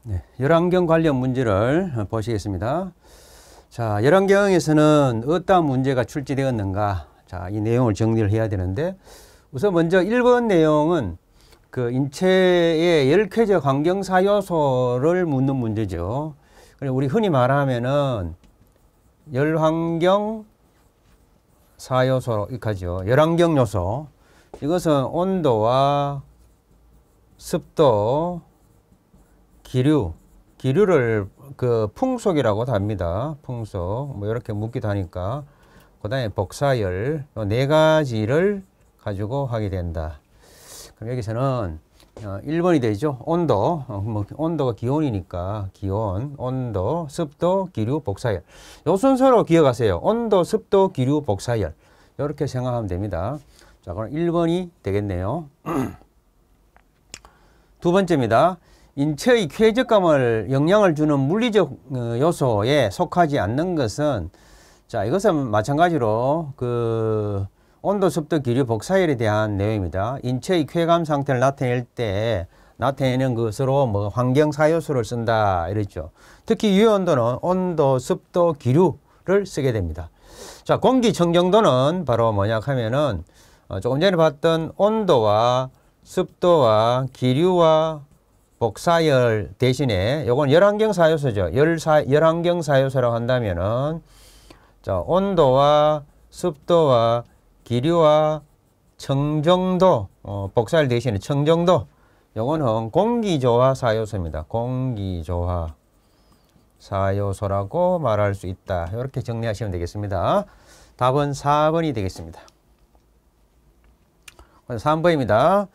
네, 열환경 관련 문제를 보시겠습니다. 자, 열환경에서는 어떠한 문제가 출제되었는가? 자, 이 내용을 정리를 해야 되는데, 우선 먼저 1번 내용은 그 인체의 열쾌적 환경사 요소를 묻는 문제죠. 우리 흔히 말하면은 열환경 사요소 이렇게 하죠. 열환경 요소. 이것은 온도와 습도, 기류를 그 풍속이라고도 합니다. 풍속. 뭐 이렇게 묻기도 하니까. 그 다음에 복사열. 이 네 가지를 가지고 하게 된다. 그럼 여기서는 1번이 되죠. 온도. 온도가 기온이니까 기온, 온도, 습도, 기류, 복사열. 요 순서로 기억하세요. 온도, 습도, 기류, 복사열. 이렇게 생각하면 됩니다. 자, 그럼 1번이 되겠네요. 두 번째입니다. 인체의 쾌적감을 영향을 주는 물리적 요소에 속하지 않는 것은, 자, 이것은 마찬가지로 그 온도, 습도, 기류, 복사열에 대한 내용입니다. 인체의 쾌감 상태를 나타낼 때 나타내는 것으로 뭐 환경사요소를 쓴다 이랬죠. 특히 유효온도는 온도, 습도, 기류를 쓰게 됩니다. 자, 공기청정도는 바로 뭐냐 하면은 조금 전에 봤던 온도와 습도와 기류와 복사열 대신에 요건 열환경사요소죠. 열환경사요소라고 한다면은 자, 온도와 습도와 기류와 청정도, 복사열 대신에 청정도, 요거는 공기조화 사요소입니다. 공기조화 사요소라고 말할 수 있다. 이렇게 정리하시면 되겠습니다. 답은 4번이 되겠습니다. 3번입니다.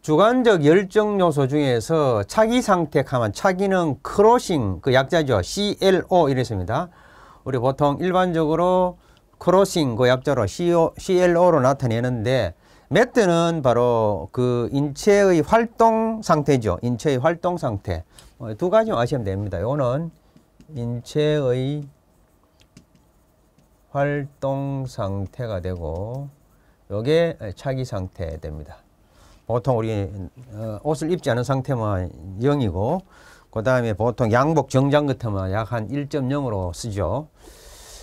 주관적 열정 요소 중에서 차기 상태 하면 차기는 크로싱, 그 약자죠. CLO 이랬습니다. 우리 보통 일반적으로 크로싱 그 약자로 CLO로 나타내는데, 매트는 바로 그 인체의 활동 상태죠. 인체의 활동 상태. 두 가지만 아시면 됩니다. 요거는 인체의 활동 상태가 되고, 요게 차기 상태 됩니다. 보통 우리 옷을 입지 않은 상태만 0이고, 그 다음에 보통 양복 정장 같으면 약 한 1.0으로 쓰죠.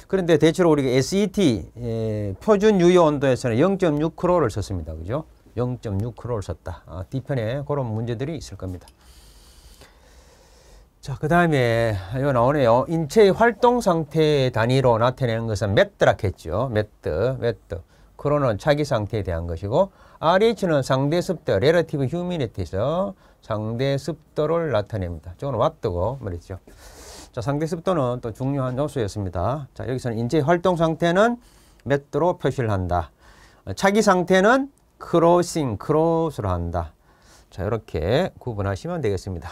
그런데 대체로 우리가 SET 표준 유효 온도에서는 0.6크로를 썼습니다. 그죠? 0.6크로를 썼다. 뒤편에 그런 문제들이 있을 겁니다. 자, 그 다음에 이거 나오네요. 인체의 활동 상태 단위로 나타내는 것은 매트라고 했죠. 매트. 크로는 차기 상태에 대한 것이고, RH는 상대 습도, relative humidity에서 상대 습도를 나타냅니다. 저건 와트고 말이죠. 자, 상대 습도는 또 중요한 요소였습니다. 자, 여기서는 인체의 활동 상태는 매트로 표시를 한다. 차기 상태는 크로스로 한다. 자, 이렇게 구분하시면 되겠습니다.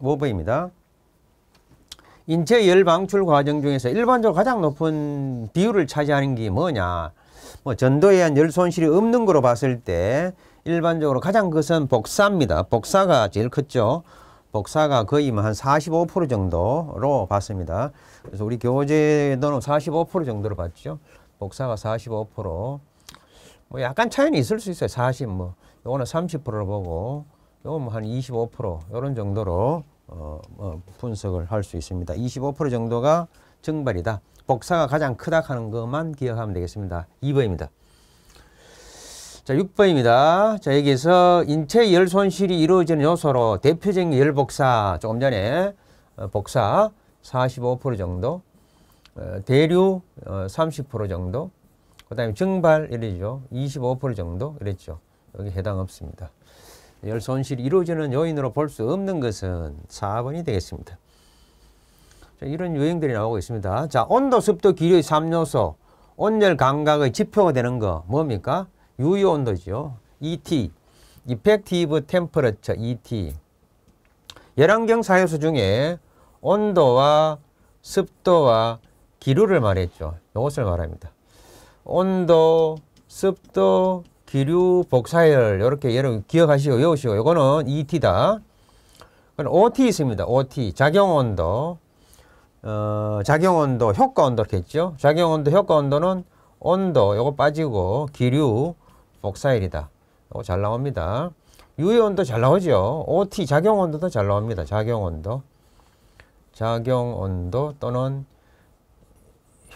5번입니다. 인체 열 방출 과정 중에서 일반적으로 가장 높은 비율을 차지하는 게 뭐냐? 뭐 전도에 의한 열 손실이 없는 거로 봤을 때 일반적으로 가장 그것은 복사입니다. 복사가 제일 컸죠. 복사가 거의 한 45% 정도로 봤습니다. 그래서 우리 교재도는 45% 정도로 봤죠. 복사가 45%. 뭐 약간 차이는 있을 수 있어요. 40 뭐. 요거는 30%로 보고, 요건 한 25% 이런 정도로 분석을 할 수 있습니다. 25% 정도가 증발이다. 복사가 가장 크다 하는 것만 기억하면 되겠습니다. 2번입니다. 자, 6번입니다. 자, 여기서 인체 열 손실이 이루어지는 요소로 대표적인 열 복사, 조금 전에 복사 45% 정도, 대류 30% 정도, 그 다음에 증발 이러죠. 25% 정도 이랬죠. 여기 해당 없습니다. 열 손실이 이루어지는 요인으로 볼 수 없는 것은 4번이 되겠습니다. 자, 이런 유형들이 나오고 있습니다. 자, 온도, 습도, 기류의 3요소, 온열 감각의 지표가 되는 거 뭡니까? 유효 온도죠. ET, Effective Temperature, ET. 열환경 사요소 중에 온도와 습도와 기류를 말했죠. 이것을 말합니다. 온도, 습도, 기류, 복사열 이렇게 여러분 기억하시고 외우시고, 이거는 ET다. 그럼 OT 있습니다. OT, 작용온도, 작용온도, 효과온도 이렇게 했죠. 작용온도, 효과온도는 온도, 요거 빠지고 기류, 복사열이다. 요거 잘 나옵니다. 유해 온도 잘 나오죠. OT 작용 온도도 잘 나옵니다. 작용 온도. 작용 온도 또는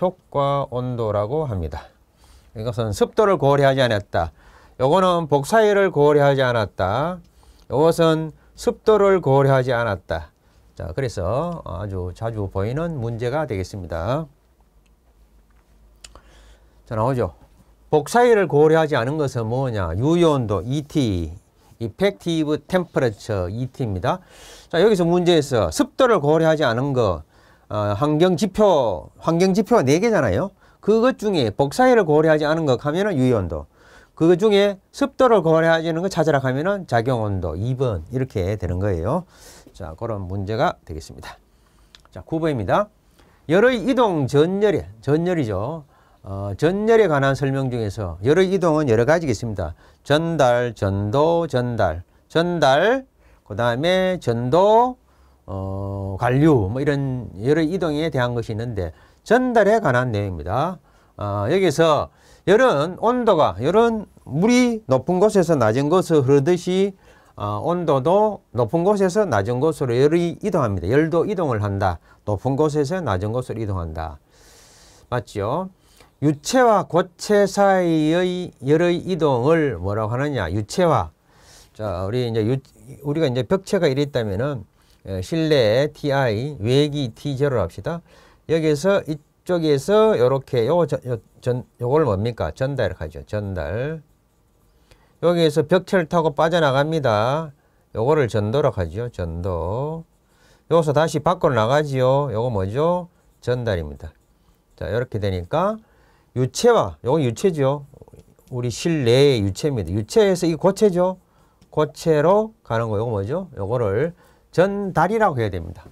효과 온도라고 합니다. 이것은 습도를 고려하지 않았다. 요거는 복사율을 고려하지 않았다. 이것은 습도를 고려하지 않았다. 자, 그래서 아주 자주 보이는 문제가 되겠습니다. 자, 나오죠. 복사율을 고려하지 않은 것은 뭐냐? 유효온도 ET, Effective Temperature ET입니다. 자, 여기서 문제에서 습도를 고려하지 않은 거, 환경지표가 4개잖아요. 그것 중에 복사율을 고려하지 않은 것 하면은 유효온도. 그것 중에 습도를 고려하지 않은 거 찾으라 하면은 작용온도 2번 이렇게 되는 거예요. 자, 그런 문제가 되겠습니다. 자, 9번입니다. 열의 이동 전열이죠. 전열에 관한 설명 중에서 열의 이동은 여러 가지가 있습니다. 전달, 전도, 전달, 그 다음에 전도, 관류, 뭐 이런 열의 이동에 대한 것이 있는데 전달에 관한 내용입니다. 여기서 열은 열은 물이 높은 곳에서 낮은 곳으로 흐르듯이 온도도 높은 곳에서 낮은 곳으로 열이 이동합니다. 열도 이동을 한다. 높은 곳에서 낮은 곳으로 이동한다. 맞죠? 유체와 고체 사이의 열의 이동을 뭐라고 하느냐? 유체화. 자, 우리가 이제 벽체가 이래 있다면은 실내에 TI, 외기 T0를 합시다. 여기서 이쪽에서 요렇게 요걸 뭡니까? 전달 하죠. 전달. 여기에서 벽체를 타고 빠져나갑니다. 요거를 전도라고 하죠. 전도. 여기서 다시 밖으로 나가지요. 요거 뭐죠? 전달입니다. 자, 이렇게 되니까 유체와, 요거 유체죠. 우리 실내의 유체입니다. 유체에서 이 고체죠. 고체로 가는 거, 요거 뭐죠? 요거를 전달이라고 해야 됩니다.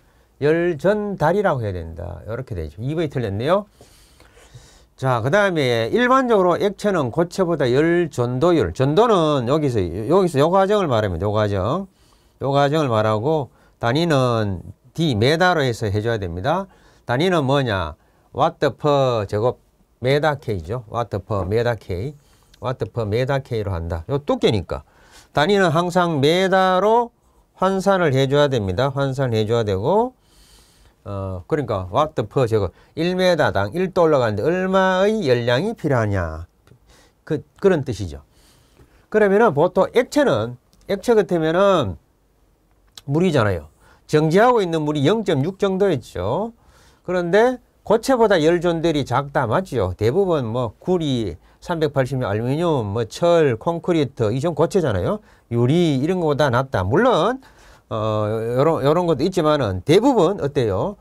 열 전달이라고 해야 된다. 이렇게 되죠. 2번이 틀렸네요. 자, 그 다음에 일반적으로 액체는 고체보다 열 전도율. 전도는 여기서 요 과정을 말합니다. 요 과정을 말하고 단위는 D, 메다로 해서 해줘야 됩니다. 단위는 뭐냐? 와트 퍼 제곱 메다 K죠. 와트 퍼 메다 K. 와트 퍼 메다 K로 한다. 요 두께니까. 단위는 항상 메다로 환산을 해줘야 됩니다. 환산해줘야 되고, 그러니까 와트 퍼 제곱 1m당 1도 올라가는데 얼마의 열량이 필요하냐. 그런 뜻이죠. 그러면은 보통 액체 같으면은 물이잖아요. 정지하고 있는 물이 0.6 정도였죠. 그런데 고체보다 열 전도율이 작다. 맞죠? 대부분 뭐 구리, 380mm 알루미늄, 뭐 철, 콘크리트 이 좀 고체잖아요. 유리 이런 것보다 낫다. 물론 요런 것도 있지만은 대부분 어때요?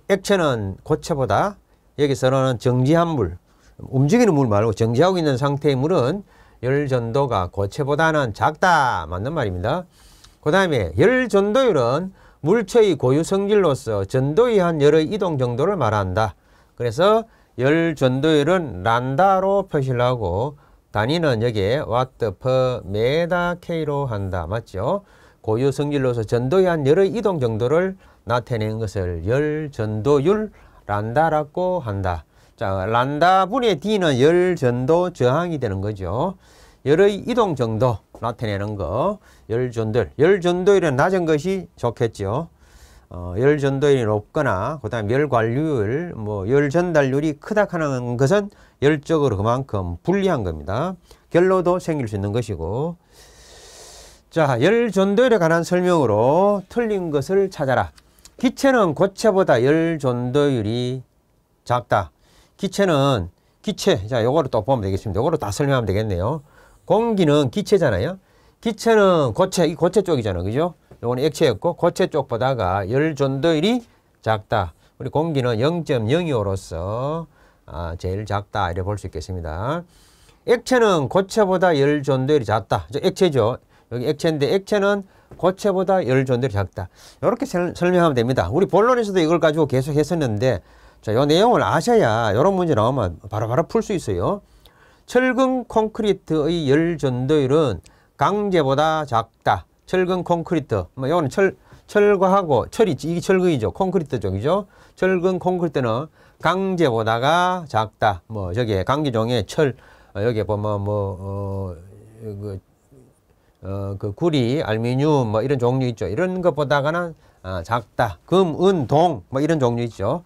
액체는 고체보다 여기서는 정지한 물, 움직이는 물 말고 정지하고 있는 상태의 물은 열 전도가 고체보다는 작다. 맞는 말입니다. 그 다음에 열 전도율은 물체의 고유 성질로서 전도에 한 열의 이동 정도를 말한다. 그래서 열 전도율은 란다로 표시를 하고 단위는 여기에 와트 퍼 메다 K로 한다. 맞죠? 고유 성질로서 전도에 한 열의 이동 정도를 나타내는 것을 열 전도율 란다라고 한다. 자, 란다 분의 D는 열 전도 저항이 되는 거죠. 열의 이동 정도 나타내는 거, 열 전도율. 열 전도율은 낮은 것이 좋겠죠. 열 전도율이 높거나, 그 다음에 열 관류율, 열 전달률이 크다 하는 것은 열적으로 그만큼 불리한 겁니다. 결로도 생길 수 있는 것이고. 자, 열 전도율에 관한 설명으로 틀린 것을 찾아라. 기체는 고체보다 열 전도율이 작다. 기체, 자, 요거를 또 보면 되겠습니다. 요거를 다 설명하면 되겠네요. 공기는 기체잖아요. 기체는 이 고체 쪽이잖아요. 그죠? 요거는 액체였고, 고체 쪽보다가 열 전도율이 작다. 우리 공기는 0.02호로서 제일 작다. 이렇게 볼 수 있겠습니다. 액체는 고체보다 열 전도율이 작다. 액체죠. 여기 액체인데 액체는 고체보다 열 전도율이 작다. 이렇게 설명하면 됩니다. 우리 본론에서도 이걸 가지고 계속 했었는데, 자, 요 내용을 아셔야 이런 문제 나오면 바로바로 풀 수 있어요. 철근 콘크리트의 열 전도율은 강제보다 작다. 철근 콘크리트. 이거는 철과하고 이게 철근이죠. 콘크리트 쪽이죠. 철근 콘크리트는 강제보다가 작다. 저기 강제종의 철, 여기 보면 그 구리, 알루미늄 뭐 이런 종류 있죠. 이런 것보다가는 작다. 금, 은, 동 뭐 이런 종류 있죠.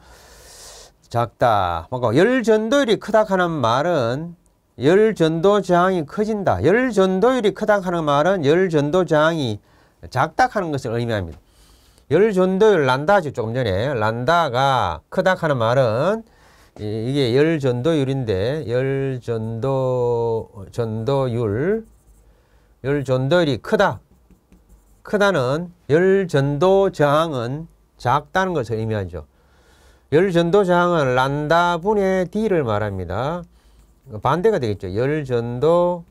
작다. 뭐고 열 전도율이 크다 하는 말은 열 전도 저항이 커진다. 열 전도율이 크다 하는 말은 열 전도 저항이 작다 하는 것을 의미합니다. 열 전도율 란다죠. 조금 전에 란다가 크다 하는 말은 이게 열 전도율인데 열 전도율이 크다. 크다는 열 전도 저항은 작다는 것을 의미하죠. 열 전도 저항은 란다 분의 D를 말합니다. 반대가 되겠죠. 열 전도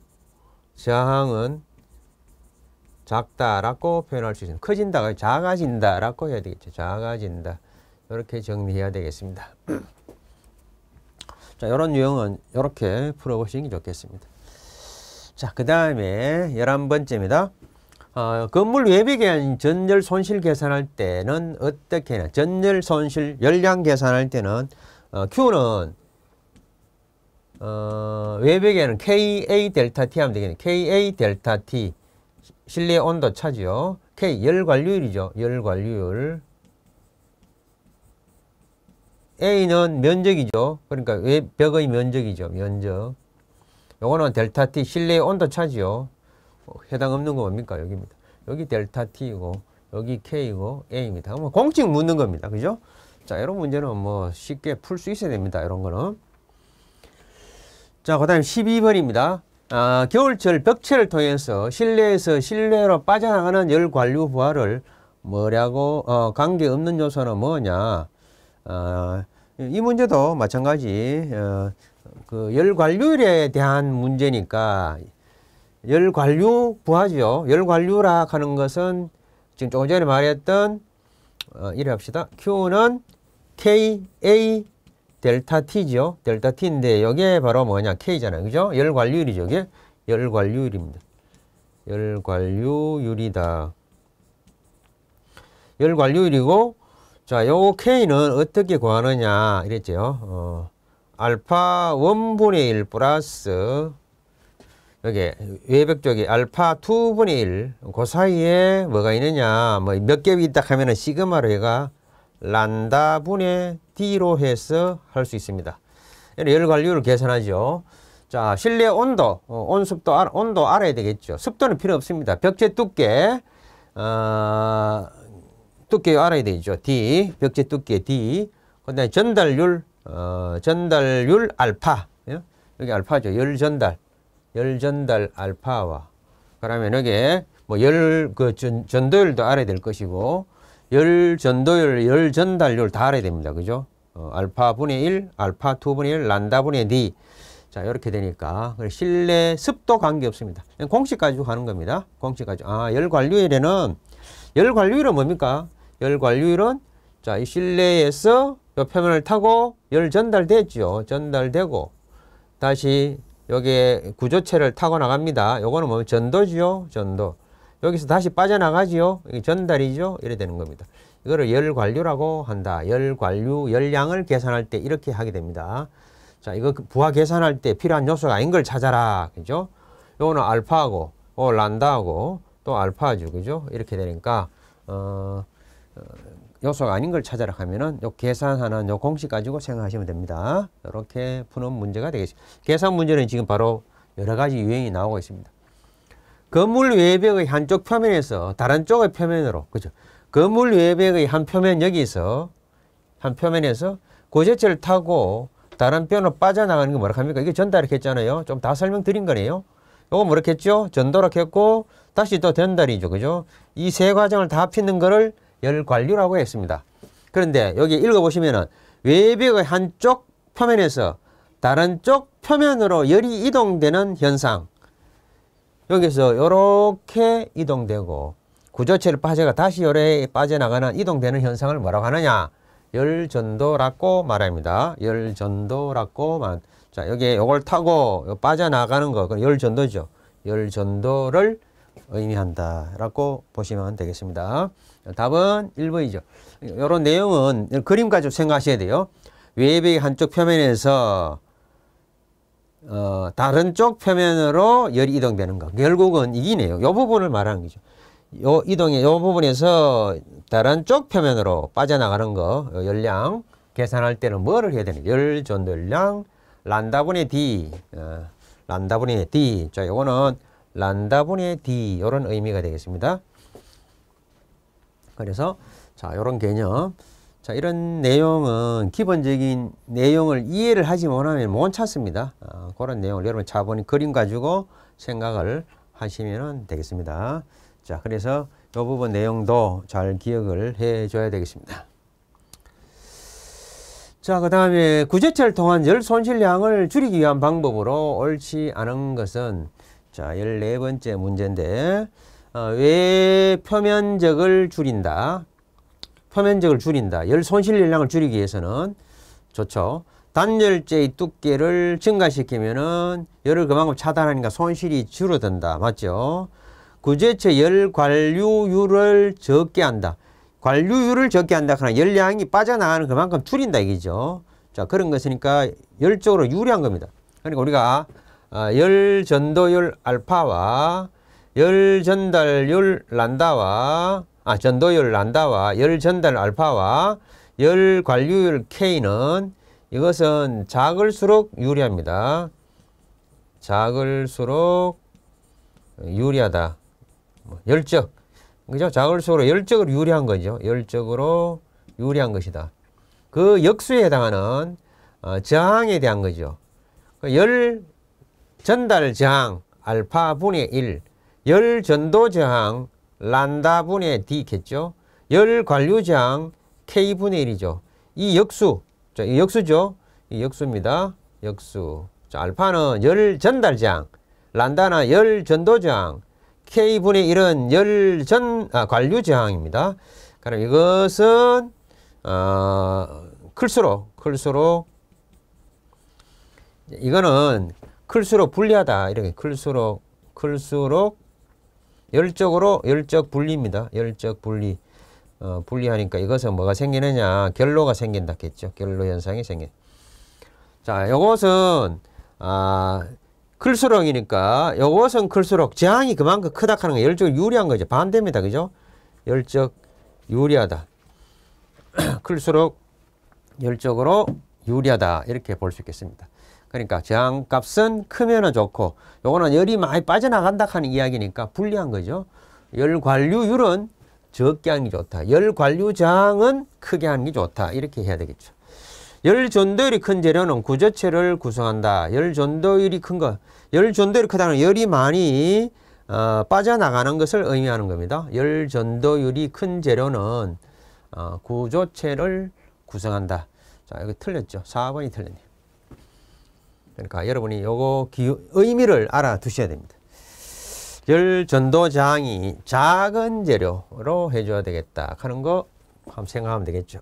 저항은 작다라고 표현할 수 있습니다. 커진다가 작아진다라고 해야 되겠죠. 작아진다. 이렇게 정리해야 되겠습니다. 자, 이런 유형은 이렇게 풀어보시는 게 좋겠습니다. 자, 그 다음에 11번째입니다. 건물 외벽에 한 전열 손실 계산할 때는 어떻게 해야 전열 손실 열량 계산할 때는 Q는 외벽에는 KA 델타 T 하면 되겠네요. KA 델타 T 실내 온도 차지요. K 열관류율이죠. 열관류율. A는 면적이죠. 그러니까 벽의 면적이죠. 면적. 요거는 델타 T 실내 온도 차지요. 해당 없는 거 뭡니까? 여기입니다. 여기 델타 T이고 여기 K이고 A입니다. 뭐 공식 묻는 겁니다. 그죠? 자, 이런 문제는 뭐 쉽게 풀 수 있어야 됩니다. 이런 거는. 자, 그 다음에 12번입니다. 겨울철 벽체를 통해서 실내에서 실내로 빠져나가는 열 관류 부하를 뭐라고 관계없는 요소는 뭐냐? 이 문제도 마찬가지 그 열 관류율에 대한 문제니까 열 관류 부하죠. 열 관류라 하는 것은 지금 조금 전에 말했던 이래 합시다. Q는 KA 델타 T죠. 델타 T인데 이게 바로 뭐냐? K잖아요. 그죠? 열 관류율이죠. 이게 열 관류율입니다. 열 관류율이다. 열 관류율이고 자, 요 K는 어떻게 구하느냐 이랬죠. 알파 1분의 1 플러스 여기 외벽 쪽에 알파 2분의 1 그 사이에 뭐가 있느냐 뭐 몇 겹이 있다 하면은 시그마로 해가 란다 분의 D로 해서 할 수 있습니다. 열 관류율을 계산하죠. 자, 실내 온도, 온습도, 온도 알아야 되겠죠. 습도는 필요 없습니다. 벽체 두께, 두께 알아야 되죠. D, 벽체 두께 D. 그 다음에 전달률, 전달률 알파. 여기 알파죠. 열 전달 알파와. 그러면 여기 뭐 전도율도 알아야 될 것이고, 열 전도율, 열 전달률 다 알아야 됩니다. 그죠? 알파 분의 1, 알파 2 분의 1, 란다 분의 D. 자, 이렇게 되니까 실내 습도 관계 없습니다. 공식 가지고 가는 겁니다. 공식 가지고. 열 관류율에는 열 관류율은 뭡니까? 열 관류율은 자, 이 실내에서 요 표면을 타고 열 전달됐죠. 전달되고 다시 여기에 구조체를 타고 나갑니다. 요거는 뭐 전도지요. 전도. 여기서 다시 빠져나가지요. 이게 전달이죠. 이래 되는 겁니다. 이거를 열 관류라고 한다. 열 관류, 열량을 계산할 때 이렇게 하게 됩니다. 자, 이거 부하 계산할 때 필요한 요소가 아닌 걸 찾아라. 그죠? 요거는 알파하고, 란다하고, 또 알파죠. 그죠? 이렇게 되니까, 요소가 아닌 걸 찾아라 하면은 요 계산하는 요 공식 가지고 생각하시면 됩니다. 이렇게 푸는 문제가 되겠습니다. 계산 문제는 지금 바로 여러 가지 유형이 나오고 있습니다. 건물 외벽의 한쪽 표면에서 다른 쪽의 표면으로, 그죠? 건물 외벽의 한 표면 여기서, 한 표면에서 고체체를 타고 다른 표면으로 빠져나가는 게 뭐라 합니까? 이게 전달이라고 했잖아요. 좀 다 설명드린 거네요. 요거 뭐라 했죠? 전도라고 했고, 다시 또 전달이죠. 그죠? 이 세 과정을 다 합치는 거를 열 관류라고 했습니다. 그런데 여기 읽어보시면은 외벽의 한쪽 표면에서 다른 쪽 표면으로 열이 이동되는 현상. 여기서 이렇게 이동되고 구조체를 빠져가 다시 열에 빠져나가는 이동되는 현상을 뭐라고 하느냐? 열전도라고 말합니다. 열전도라고 말. 자, 여기 요걸 타고 빠져나가는 거, 열전도죠. 열전도를 의미한다라고 보시면 되겠습니다. 답은 1번이죠. 이런 내용은 그림 가지고 생각하셔야 돼요. 외벽의 한쪽 표면에서 다른 쪽 표면으로 열이 이동되는 거. 결국은 이기네요. 이 부분을 말하는 거죠. 요 부분에서 다른 쪽 표면으로 빠져나가는 거, 열량 계산할 때는 뭐를 해야 되냐. 열 전도율량, 란다분의 D, 란다분의 D. 자, 요거는 란다분의 D, 요런 의미가 되겠습니다. 그래서, 자, 요런 개념. 자, 이런 내용은 기본적인 내용을 이해를 하지 못하면 못 찾습니다. 그런 내용을 여러분 차분히 그림 가지고 생각을 하시면 되겠습니다. 자, 그래서 이 부분 내용도 잘 기억을 해 줘야 되겠습니다. 자, 그 다음에 구제체를 통한 열 손실량을 줄이기 위한 방법으로 옳지 않은 것은, 자, 14번째 문제인데, 왜 표면적을 줄인다. 표면적을 줄인다. 열 손실 열량을 줄이기 위해서는 좋죠. 단열재의 두께를 증가시키면은 열을 그만큼 차단하니까 손실이 줄어든다. 맞죠? 구제체 열 관류율을 적게 한다. 관류율을 적게 한다. 그러나 열량이 빠져나가는 그만큼 줄인다 이기죠. 자, 그런 것이니까 열적으로 유리한 겁니다. 그러니까 우리가 열 전도율 알파와 열 전달율 란다와 전도율 란다와 열 전달 알파와 열 관류율 K는 이것은 작을수록 유리합니다. 작을수록 유리하다. 열적. 그죠? 작을수록 열적으로 유리한 거죠. 열적으로 유리한 것이다. 그 역수에 해당하는 저항에 대한 거죠. 열 전달 저항 알파 분의 1, 열 전도 저항 란다 분의 D겠죠. 열 관류 저항 K분의 1이죠. 이 역수, 자, 이 역수죠. 이 역수입니다. 역수. 자, 알파는 열 전달 저항, 란다는 열 전도 저항, K분의 1은 관류 저항입니다. 그럼 이것은 클수록 이거는 클수록 불리하다. 이렇게 클수록 열적 분리입니다. 열적 분리. 분리하니까 이것은 뭐가 생기느냐? 결로가 생긴다겠죠. 결로 현상이 생겨. 자, 요것은 클수록이니까 요것은 클수록 저항이 그만큼 크다 하는 거 열적으로 유리한 거죠. 반대입니다. 그죠? 열적 유리하다. 클수록 열적으로 유리하다. 이렇게 볼 수 있겠습니다. 그러니까 저항값은 크면은 좋고 요거는 열이 많이 빠져나간다 하는 이야기니까 불리한 거죠. 열 관류율은 적게 하는 게 좋다. 열 관류 저항은 크게 하는 게 좋다. 이렇게 해야 되겠죠. 열 전도율이 큰 재료는 구조체를 구성한다. 열 전도율이 큰 거. 열 전도율이 크다는 열이 많이 빠져나가는 것을 의미하는 겁니다. 열 전도율이 큰 재료는 구조체를 구성한다. 자, 이거 틀렸죠. 4번이 틀렸네요. 그러니까 여러분이 요거 의미를 알아두셔야 됩니다. 열 전도 저항이 작은 재료로 해줘야 되겠다 하는 거 한번 생각하면 되겠죠.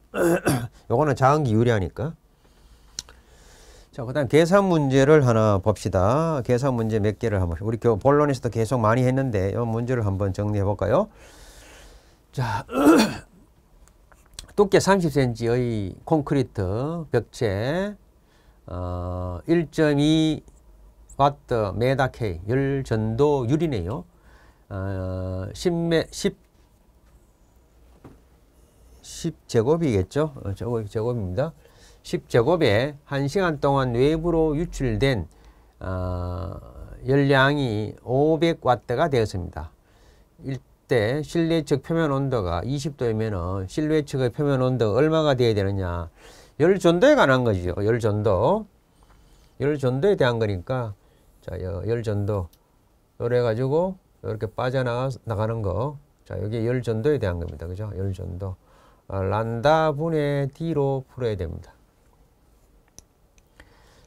요거는 저항기 유리하니까. 자, 그 다음 계산 문제를 하나 봅시다. 계산 문제 몇 개를 한번. 우리 본론에서도 계속 많이 했는데 이 문제를 한번 정리해 볼까요? 자, 두께 30cm의 콘크리트 벽체 1.2 와트 메다 K 열 전도율이네요. 10제곱이겠죠. 제곱입니다. 10제곱에 1시간 동안 외부로 유출된 열량이 500와트가 되었습니다. 이때 실내 측 표면 온도가 20도이면 실외 측의 표면 온도가 얼마가 되어야 되느냐. 열 전도에 관한 거죠. 열 전도. 열 전도에 대한 거니까 자, 열 전도. 요래 가지고 이렇게 빠져나가는 거. 자, 여기 열 전도에 대한 겁니다. 그죠? 열 전도. 란다 분의 D로 풀어야 됩니다.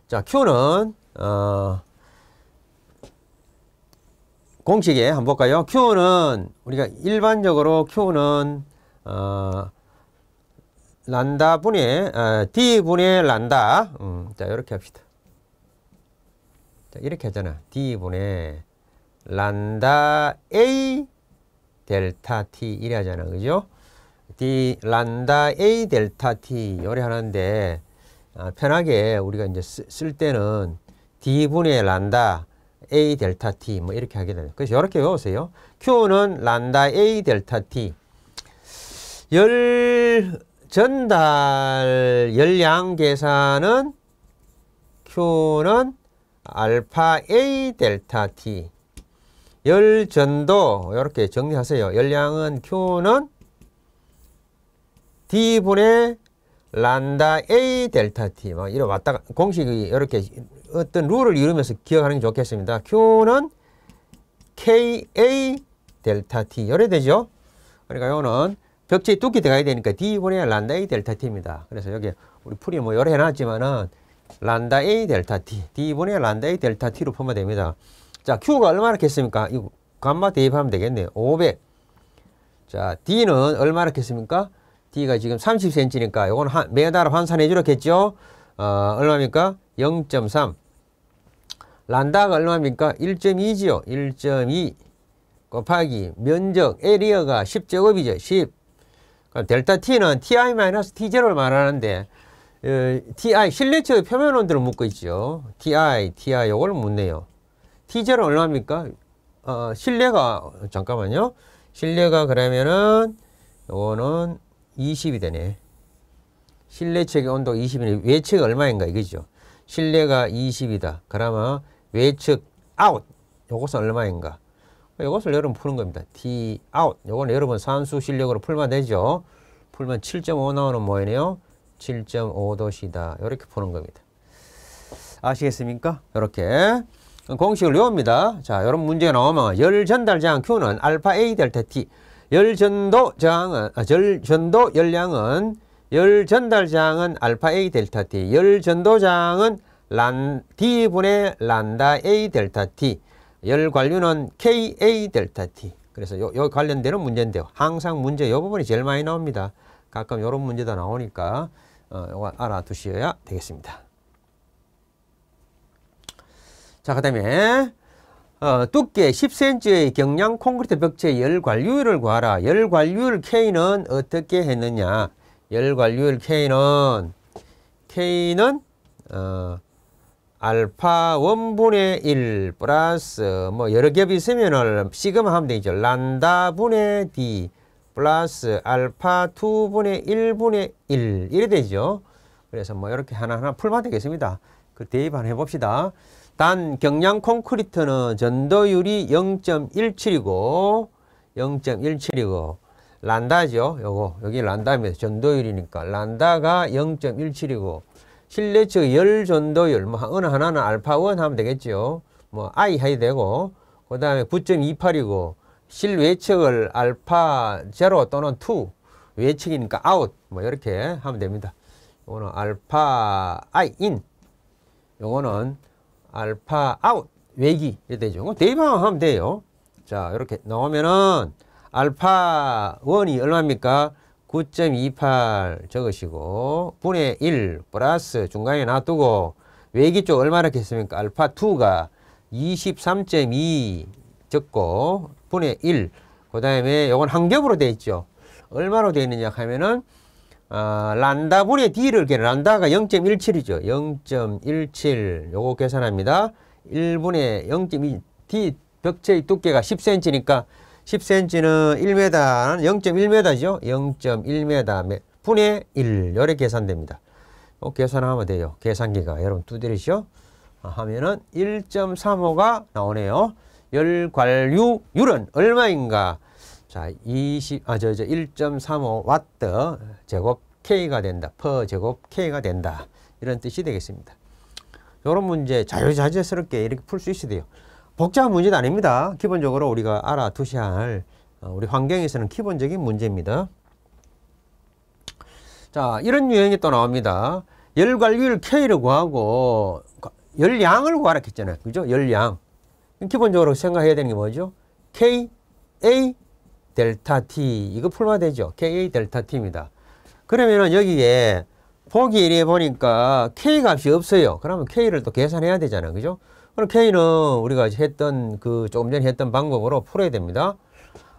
자, Q는 공식에 한번 볼까요? Q는 우리가 일반적으로 Q는 란다 분의 D 분의 란다. 자, 이렇게 합시다. 자, 이렇게 하잖아. D 분의 란다 A 델타 T 이래 하잖아. 그죠? D 란다 A 델타 T 요래 하는데 편하게 우리가 이제 쓸 때는 D분의 란다 A 델타 T 뭐 이렇게 하게 돼요. 그래서 이렇게 외우세요. Q는 란다 A 델타 T. 전달 열량 계산은 Q는 알파 A 델타 T. 열전도 이렇게 정리하세요. 열량은 Q는 D분의 란다 A 델타 T. 막 이렇게 왔다가 공식이 이렇게 어떤 룰을 이루면서 기억하는 게 좋겠습니다. Q는 KA 델타 T. 이래 되죠? 그러니까 이거는 벽체의 두께 들어가야 되니까 D분의 란다 A 델타 T입니다. 그래서 여기 우리 풀이 뭐 여러 해놨지만은 란다 A 델타 T, D분의 란다 A 델타 T로 풀면 됩니다. 자, Q가 얼마나 겠습니까? 이거 감마 대입하면 되겠네요. 500. 자, D는 얼마나 겠습니까? D가 지금 30cm니까 요건 메다로 환산해 주겠죠? 얼마입니까? 0.3. 란다가 얼마입니까? 1.2지요. 1.2 곱하기 면적 에리어가 10제곱이죠. 10. 그럼 델타 T는 TI-T0를 말하는데 TI 실내체의 표면 온도를 묻고 있죠. TI 요걸 묻네요. T0는 얼마입니까? 실내가 잠깐만요. 실내가 그러면은 요거는 20이 되네. 실내측의 온도 20이네. 외측이 얼마인가 이거죠. 실내가 20이다. 그러면 외측 아웃 요것은 얼마인가? 요것을 여러분 푸는 겁니다. T 아웃 요거는 여러분 산수 실력으로 풀면 되죠. 풀면 7.5 나오는 뭐예요? 7.5도시다. 이렇게 푸는 겁니다. 아시겠습니까? 이렇게 공식을 외웁니다. 자, 이런 문제가 나오면 열 전달 저항 Q는 알파 A 델타 T. 열 전도 열량은 열 전달 저항은 알파 A 델타 T. 열 전도 저항은 D분의 란다 A 델타 T. 열 관류는 KA 델타 T. 그래서 요 관련되는 문제인데요. 항상 문제 요 부분이 제일 많이 나옵니다. 가끔 요런 문제도 나오니까 요거 알아두셔야 되겠습니다. 자, 그 다음에 두께 10cm의 경량 콘크리트 벽체의 열 관류율을 구하라. 열 관류율 K는 어떻게 했느냐? 열 관류율 K는 알파 원분의 1 플러스 뭐 여러 겹이 있으면은 시그마 하면 되죠. 란다 분의 D 플러스 알파 2분의 1분의 1 이래 되죠. 그래서 뭐 이렇게 하나하나 풀면 되겠습니다. 그 대입 한번 해봅시다. 단 경량 콘크리트는 전도율이 0.17이고 란다죠. 요거 여기 란다입니다. 전도율이니까 란다가 0.17이고 실내측 열 전도율 뭐 어느 하나는 알파 1 하면 되겠죠. 뭐 I 해야 되고 그다음에 9.28이고 실외측을 알파 0 또는 2 외측이니까 아웃 뭐 이렇게 하면 됩니다. 요거는 알파 I in 요거는 알파 아웃 외기 이렇게 되죠. 대입만 하면 돼요. 자, 이렇게 나오면은 알파 1이 얼마입니까? 9.28 적으시고 분의 1 플러스 중간에 놔두고 외기 쪽 얼마나 겠습니까? 알파 2가 23.2 적고 분의 1 그 다음에 요건 한 겹으로 되어 있죠. 얼마로 되어 있느냐 하면은 란다 분의 D를 란다가 0.17이죠. 0.17 요거 계산합니다. 1분의 0.2 D 벽체의 두께가 10cm니까 10cm는 1m, 0.1m죠. 0.1m 분의 1 요렇게 계산됩니다. 계산하면 돼요. 계산기가 여러분 두드리시죠. 하면은 1.35가 나오네요. 열 관류율은 얼마인가? 자, 1.35 와트 제곱 K가 된다. 퍼 제곱 K가 된다. 이런 뜻이 되겠습니다. 이런 문제 자유자재스럽게 이렇게 풀 수 있어야 돼요. 복잡한 문제도 아닙니다. 기본적으로 우리가 알아두셔야 할 우리 환경에서는 기본적인 문제입니다. 자, 이런 유형이 또 나옵니다. 열 관류율 K를 구하고 열량을 구하라 했잖아요. 그죠? 열량. 기본적으로 생각해야 되는 게 뭐죠? KA 델타 T. 이거 풀면 되죠. KA 델타 T입니다. 그러면은 여기에 보기 이래 보니까 K 값이 없어요. 그러면 K를 또 계산해야 되잖아요. 그죠? 그럼 K는 우리가 했던 조금 전에 했던 방법으로 풀어야 됩니다.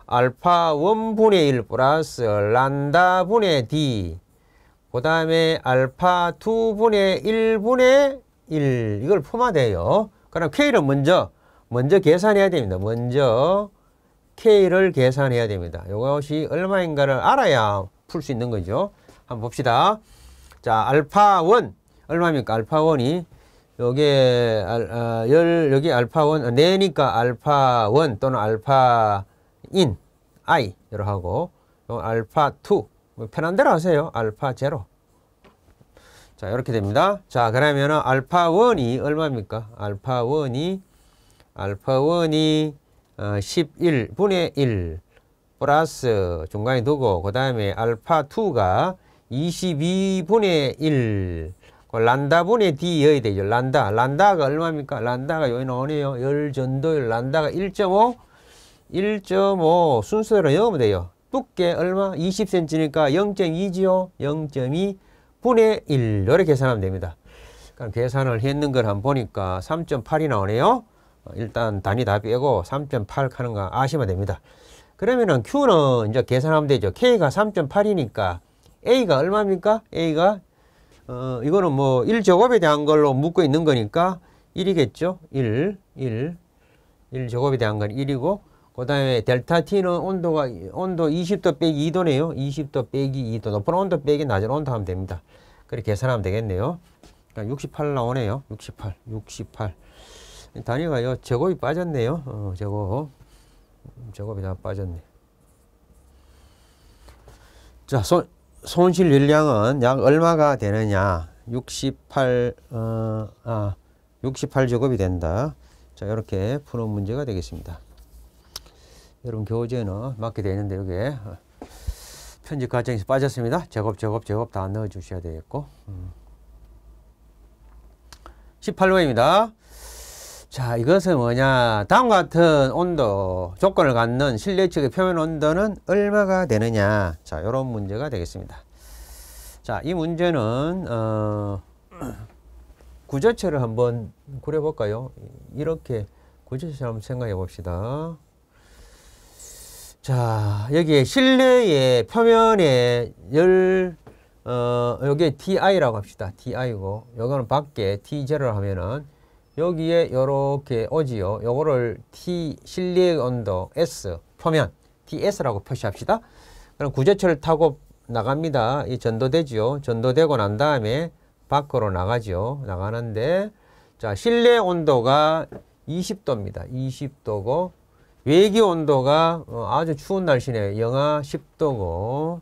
알파 1분의 1 플러스 란다 분의 D 그 다음에 알파 2분의 1분의 1 이걸 품어돼요. 그럼 K를 먼저 계산해야 됩니다. 먼저 K를 계산해야 됩니다. 이것이 얼마인가를 알아야 풀 수 있는 거죠. 한번 봅시다. 자, 알파1 얼마입니까? 알파1이 여기 알파1 내니까 알파1 또는 알파인 I 이렇게 하고 알파2 편한 대로 하세요. 알파0. 자, 이렇게 됩니다. 자, 그러면은 알파1이 얼마입니까? 알파1이 11분의 1 플러스 중간에 두고 그 다음에 알파2가 22분의 1 란다분의 D여야 되죠. 란다가 얼마입니까? 란다가 여기 나오네요. 열전도율 란다가 1.5 순서대로 넣으면 돼요. 두께 얼마? 20cm니까 0.2지요. 0.2 분의 1 이렇게 계산하면 됩니다. 그럼 계산을 했는 걸 한번 보니까 3.8이 나오네요. 일단 단위 다 빼고 3.8 하는 거 아시면 됩니다. 그러면은 Q는 이제 계산하면 되죠. K가 3.8이니까 A가 얼마입니까? A가 이거는 뭐 1제곱에 대한 걸로 묶고 있는 거니까 1이겠죠. 1제곱에 대한 건 1이고 그 다음에 델타 T는 온도 20도 빼기 2도네요. 20도 빼기 2도. 높은 온도 빼기 낮은 온도 하면 됩니다. 그렇게 계산하면 되겠네요. 68 나오네요. 68. 단위가요. 제곱이 빠졌네요. 제곱이 다 빠졌네. 자, 손실 연량은 약 얼마가 되느냐? 68제곱이 된다. 자, 이렇게 푸는 문제가 되겠습니다. 여러분 교재는 맞게 되어 있는데 여기에 편집 과정에서 빠졌습니다. 제곱 다 넣어 주셔야 되겠고 18번입니다. 자, 이것은 뭐냐? 다음과 같은 온도 조건을 갖는 실내 측의 표면 온도는 얼마가 되느냐? 자, 이런 문제가 되겠습니다. 자, 이 문제는 구조체를 한번 그려볼까요? 이렇게 구조체를 한번 생각해 봅시다. 자, 여기에 실내의 표면에 여기에 TI라고 합시다. TI고, 요거는 밖에 T0를 하면은 여기에 요렇게 오지요. 요거를 실내의 온도 S, 표면 TS라고 표시합시다. 그럼 구조체를 타고 나갑니다. 이 전도되지요. 전도되고 난 다음에 밖으로 나가죠. 나가는데, 자, 실내 온도가 20도입니다. 20도고, 외기 온도가 아주 추운 날씨네요. 영하 10도고,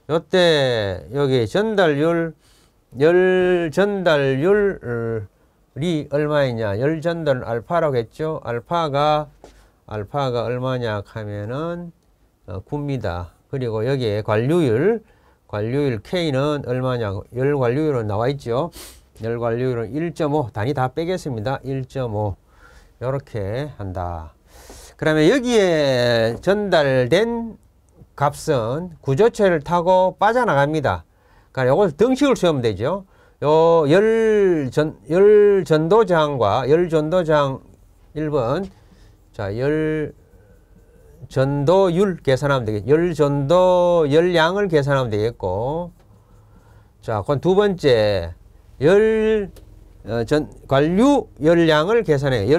요때 여기 열 전달률이 얼마이냐? 열 전달 알파라고 했죠. 알파가 얼마냐 하면은 9입니다. 그리고 여기에 관류율 K는 얼마냐? 열 관류율은 나와 있죠. 열 관류율은 1.5 단위 다 빼겠습니다. 1.5 이렇게 한다. 그러면 여기에 전달된 값은 구조체를 타고 빠져나갑니다. 그러니까 이걸 등식을 세우면 되죠. 요 열 전도 저항과 열 전도 저항 1번. 자, 열 전도율 계산하면 되겠죠. 열 전도 열량을 계산하면 되겠고. 자, 그건 두 번째. 관류 열량을 계산해요.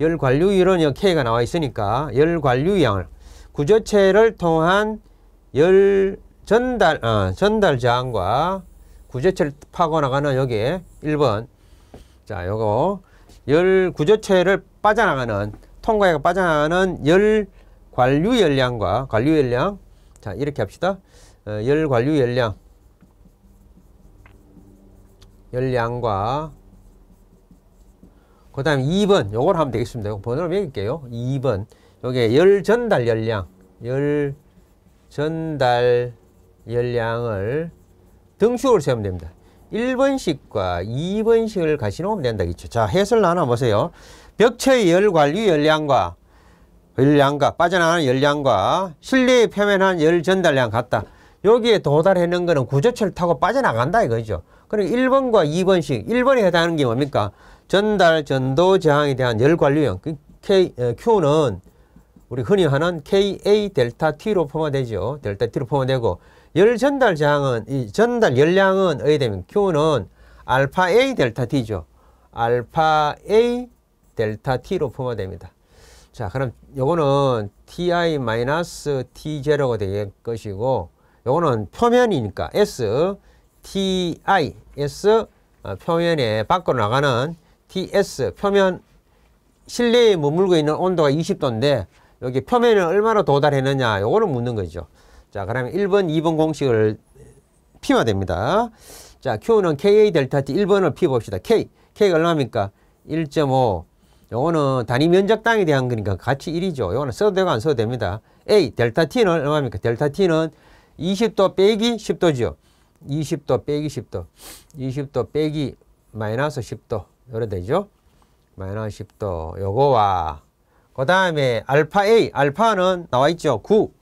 열 관류율은 K가 나와 있으니까 열 관류량을 구조체를 통한 열 전달 저항과 구조체를 파고 나가는 여기에 1번. 자, 요거 구조체를 통과해가 빠져나가는 열 관류 열량과 관류 열량. 자, 이렇게 합시다. 열 관류 열량과 그 다음에 2번 요걸 하면 되겠습니다. 요거 번호를 매길게요. 2번 요게 열 전달 열량을 등식으로 세우면 됩니다. 1번식과 2번식을 같이 놓으면 된다겠죠. 자, 해설 나눠보세요. 벽체의 열 관류 열량과 빠져나가는 열량과 실내에 표면한 열 전달량 같다. 여기에 도달하는 거는 구조체를 타고 빠져나간다 이거죠. 그리고 1번과 2번식, 1번에 해당하는 게 뭡니까? 전도 저항에 대한 열 관류형. Q는 우리 흔히 하는 KA 델타 T로 포함되죠. 델타 T로 포함되고, 열 전달 저항은, 이 전달 열량은 어디 되면 Q는 알파 A 델타 T죠. 알파 A 델타 T로 풀면 됩니다. 자, 그럼 요거는 Ti 마이너스 T0가 될 것이고, 요거는 표면이니까 S, Ti, S, 표면에 밖으로 나가는 TS, 표면 실내에 머물고 있는 온도가 20도인데, 여기 표면에 얼마나 도달했느냐, 요거를 묻는 거죠. 자, 그러면 1번, 2번 공식을 피면 됩니다. 자, Q는 KA 델타 T 1번을 피봅시다. K가 얼마입니까? 1.5. 요거는 단위 면적당에 대한 거니까 같이 1이죠. 요거는 써도 되고 안 써도 됩니다. A, 델타 T는 얼마입니까? 델타 T는 20도 빼기 10도죠. 20도 빼기 10도. 20도 빼기 마이너스 10도. 요래 되죠. 마이너스 10도. 요거와, 그 다음에 알파 A, 알파는 나와 있죠. 9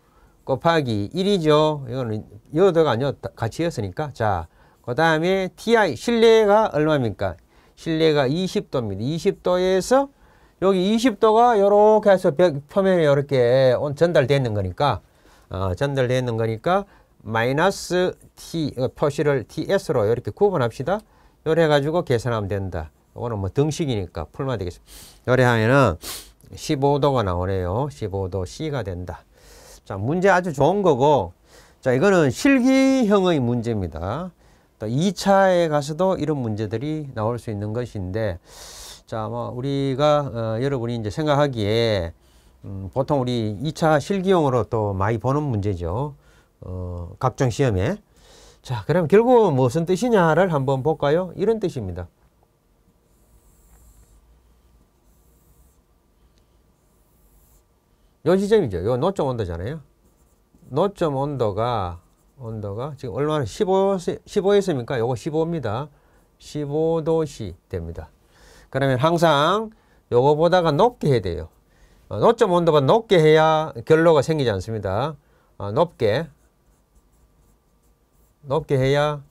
곱하기 1이죠. 이거는 여도가 아니요. 같이 였으니까. 자, 그 다음에 TI, 실내가 얼마입니까? 실내가 20도입니다. 20도에서 여기 20도가 요렇게 해서 표면에 이렇게 전달되어 있는 거니까, 전달되어 있는 거니까, 마이너스 T, 표시를 TS로 이렇게 구분합시다. 요래 해가지고 계산하면 된다. 이거는 뭐 등식이니까 풀면 되겠습니다. 요래 하면은 15도가 나오네요. 15도 C가 된다. 자, 문제 아주 좋은 거고, 자, 이거는 실기형의 문제입니다. 또 2차에 가서도 이런 문제들이 나올 수 있는 것인데, 자, 뭐, 우리가, 여러분이 이제 생각하기에, 보통 우리 2차 실기용으로 또 많이 보는 문제죠. 각종 시험에. 자, 그럼 결국 무슨 뜻이냐를 한번 볼까요? 이런 뜻입니다. 요 지점이죠. 요 노점 온도잖아요. 노점 온도가 지금 얼마나 15였습니까? 요거 15입니다. 15도씨 됩니다. 그러면 항상 요거보다가 높게 해야 돼요. 노점 온도가 높게 해야 결로가 생기지 않습니다. 높게 해야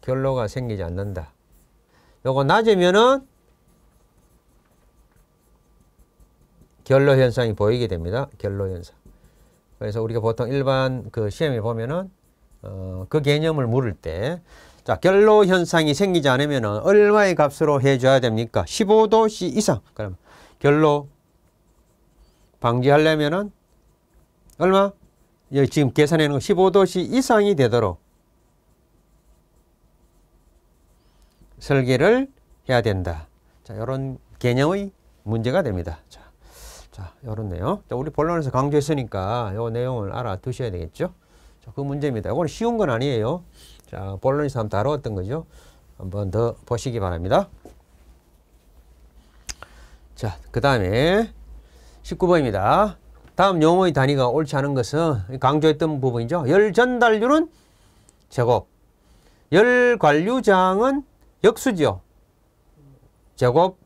결로가 생기지 않는다. 요거 낮으면은 결로 현상이 보이게 됩니다. 결로 현상. 그래서 우리가 보통 일반 그 시험에 보면은 그 개념을 물을 때, 자, 결로 현상이 생기지 않으면은 얼마의 값으로 해줘야 됩니까? 15도씨 이상. 그럼 결로 방지하려면은 얼마? 여기 지금 계산해 놓은 거 15도씨 이상이 되도록 설계를 해야 된다. 자, 이런 개념의 문제가 됩니다. 자, 요렇네요. 자, 우리 본론에서 강조했으니까 요 내용을 알아두셔야 되겠죠. 자, 그 문제입니다. 이거는 쉬운 건 아니에요. 자, 본론에서 한번 다루었던 거죠. 한번 더 보시기 바랍니다. 자, 그 다음에 19번입니다. 다음 용어의 단위가 옳지 않은 것은 강조했던 부분이죠. 열 전달률은 제곱. 열 관류장은 역수죠. 제곱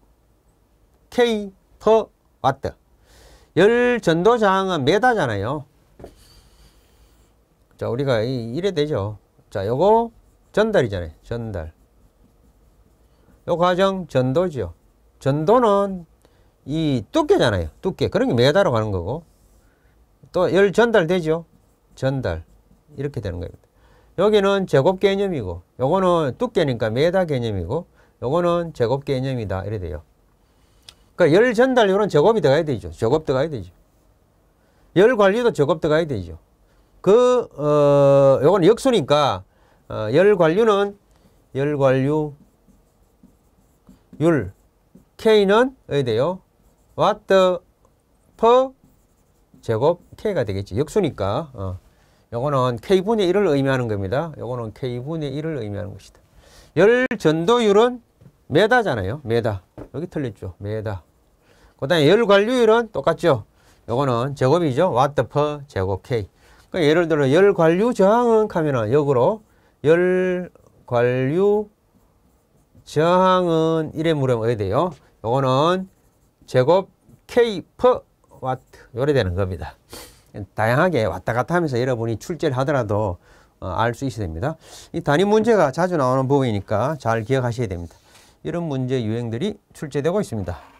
K per 와트. 열 전도장은 메다잖아요. 자, 우리가 이래 되죠. 자, 요거 전달이잖아요. 전달. 요 과정 전도죠. 전도는 이 두께잖아요. 두께. 그런 게 메다로 가는 거고. 또 열 전달되죠. 전달. 이렇게 되는 겁니다. 여기는 제곱 개념이고, 요거는 두께니까 메다 개념이고, 요거는 제곱 개념이다. 이래 돼요. 그러니까 열 전달률은 제곱이 들어가야 되죠. 제곱 들어가야 되죠. 열 관리도 제곱 들어가야 되죠. 요거는 역수니까, 열 관류는 열 관류율, K는 어디 돼요? 와트 per 제곱 K가 되겠지. 역수니까, 요거는 K분의 1을 의미하는 겁니다. 요거는 K분의 1을 의미하는 것이다. 열 전도율은 메다잖아요. 메다. 여기 틀렸죠. 메다. 그 다음에 열 관류율은 똑같죠. 요거는 제곱이죠. 와트 per 제곱 K. 그러니까 예를 들어 열 관류 저항은 하면은 역으로 열 관류 저항은 이래 물으면 어디 돼요? 요거는 제곱 K per 와트 요래 되는 겁니다. 다양하게 왔다 갔다 하면서 여러분이 출제를 하더라도 알 수 있어야 됩니다. 이 단위 문제가 자주 나오는 부분이니까 잘 기억하셔야 됩니다. 이런 문제 유형들이 출제되고 있습니다.